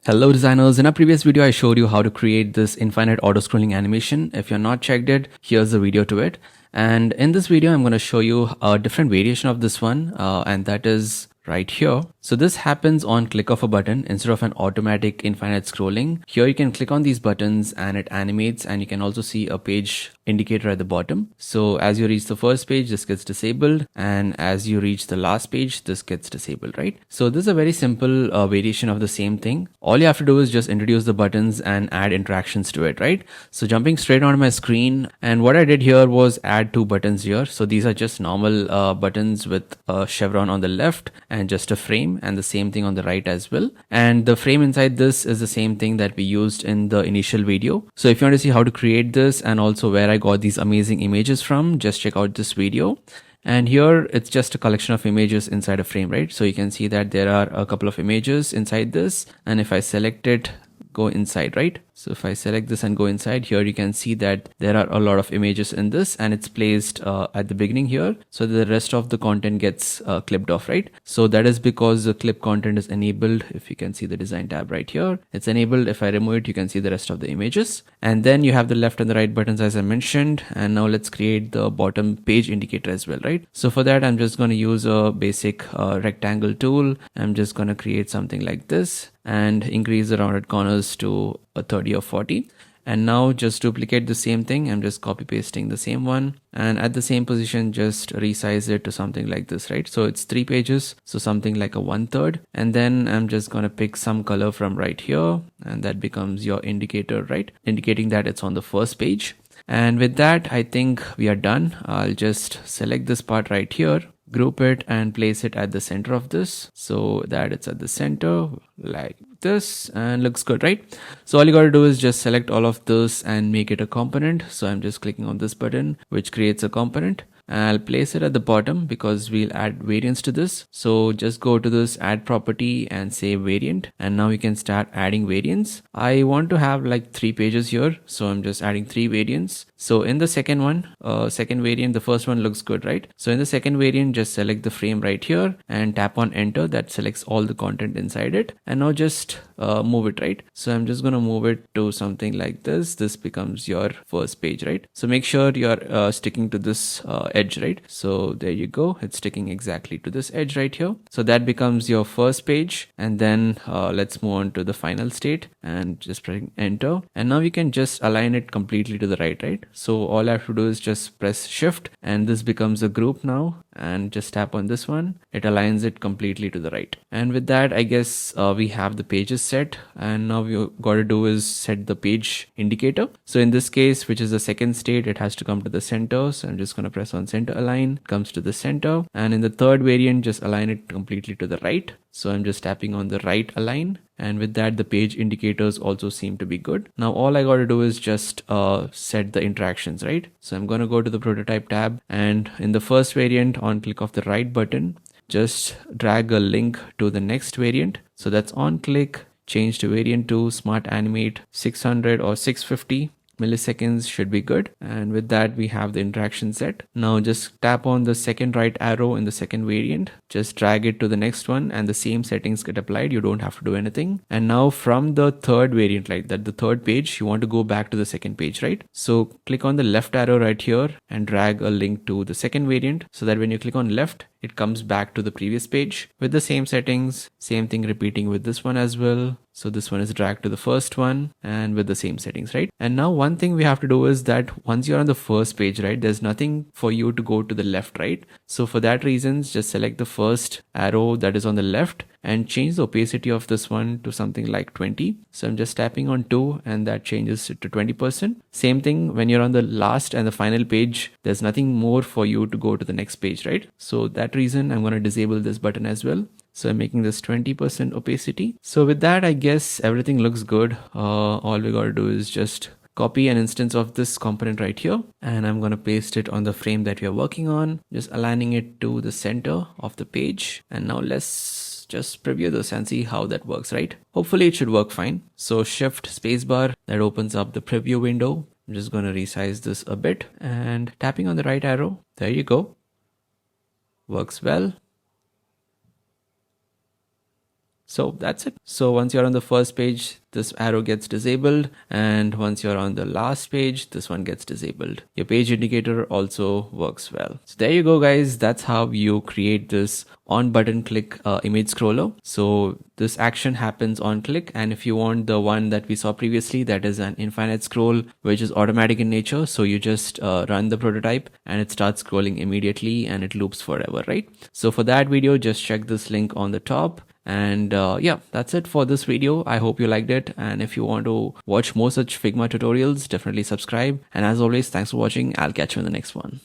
Hello designers, in our previous video I showed you how to create this infinite auto scrolling animation. If you're not checked it, here's the video to it. And in this video I'm going to show you a different variation of this one and that is right here. So this happens on click of a button instead of an automatic infinite scrolling. Here you can click on these buttons and it animates, and you can also see a page indicator at the bottom. So as you reach the first page, this gets disabled, and as you reach the last page, this gets disabled, right? So this is a very simple variation of the same thing. All you have to do is just introduce the buttons and add interactions to it, right? So jumping straight onto my screen, and what I did here was add two buttons here. So these are just normal buttons with a chevron on the left and just a frame, and the same thing on the right as well. And the frame inside this is the same thing that we used in the initial video. So if you want to see how to create this and also where I got these amazing images from, just check out this video. And here it's just a collection of images inside a frame, right? So you can see that there are a couple of images inside this, and if I select it, go inside, right? So if I select this and go inside, here you can see that there are a lot of images in this, and it's placed at the beginning here, so the rest of the content gets clipped off, right? So that is because the clip content is enabled. If you can see the design tab right here, it's enabled. If I remove it, you can see the rest of the images. And then you have the left and the right buttons as I mentioned. And now let's create the bottom page indicator as well, right? So for that, I'm just going to use a basic rectangle tool. I'm just going to create something like this and increase the rounded corners to a 30 or 40. And now just duplicate the same thing. I'm just copy pasting the same one, and at the same position just resize it to something like this, right? So it's 3 pages, so something like a 1/3. And then I'm just gonna pick some color from right here, and that becomes your indicator, right? Indicating that it's on the first page. And with that, I think we are done. I'll just select this part right here, group it and place it at the center of this so that it's at the center like this, and looks good, right? So all you got to do is just select all of this and make it a component. So I'm just clicking on this button which creates a component. I'll place it at the bottom because we'll add variants to this. So just go to this add property and say variant, and now you can start adding variants. I want to have like 3 pages here, so I'm just adding 3 variants. So in the second one, second variant, the first one looks good, right? So in the second variant, just select the frame right here and tap on enter. That selects all the content inside it, and now just move it, right? So I'm just gonna move it to something like this. This becomes your first page, right? So make sure you're sticking to this edge, right? So there you go, it's sticking exactly to this edge right here. So that becomes your first page. And then let's move on to the final state and just press enter, and now you can just align it completely to the right, right? So all I have to do is just press shift, and this becomes a group now, and just tap on this one. It aligns it completely to the right. And with that, I guess we have the pages set, and now we got to do is set the page indicator. So in this case, which is the second state, it has to come to the center. So I'm just going to press on center align, comes to the center. And in the third variant, just align it completely to the right. So I'm just tapping on the right align, and with that the page indicators also seem to be good. Now all I got to do is just set the interactions, right? So I'm going to go to the prototype tab, and in the first variant, on click of the right button, just drag a link to the next variant. So that's on click, change to variant 2, smart animate 600 or 650 milliseconds should be good. And with that, we have the interaction set. Now just tap on the second right arrow in the second variant, just drag it to the next one, and the same settings get applied. You don't have to do anything. And now from the third variant, like that, the third page, you want to go back to the second page, right? So click on the left arrow right here and drag a link to the second variant, so that when you click on left, it comes back to the previous page with the same settings. Same thing repeating with this one as well. So this one is dragged to the first one and with the same settings, right? And now one thing we have to do is that once you're on the first page, right, there's nothing for you to go to the left, right? So for that reasons, just select the first arrow that is on the left and change the opacity of this one to something like 20. So I'm just tapping on 2, and that changes it to 20%. Same thing when you're on the last and the final page, there's nothing more for you to go to the next page, right? So that reason I'm going to disable this button as well. So I'm making this 20% opacity. So with that, I guess everything looks good. All we got to do is just copy an instance of this component right here, and I'm going to paste it on the frame that we are working on, just aligning it to the center of the page. And now let's just preview this and see how that works, right? Hopefully it should work fine. So shift spacebar, that opens up the preview window. I'm just going to resize this a bit, and tapping on the right arrow, there you go. Works well. So that's it. So once you're on the first page, this arrow gets disabled, and once you're on the last page, this one gets disabled. Your page indicator also works well. So there you go, guys. That's how you create this on button click image scroller. So this action happens on click, and if you want the one that we saw previously, that is an infinite scroll which is automatic in nature, so you just run the prototype and it starts scrolling immediately and it loops forever, right? So for that video, just check this link on the top. And yeah, that's it for this video. I hope you liked it, and if you want to watch more such Figma tutorials, definitely subscribe. And as always, thanks for watching. I'll catch you in the next one.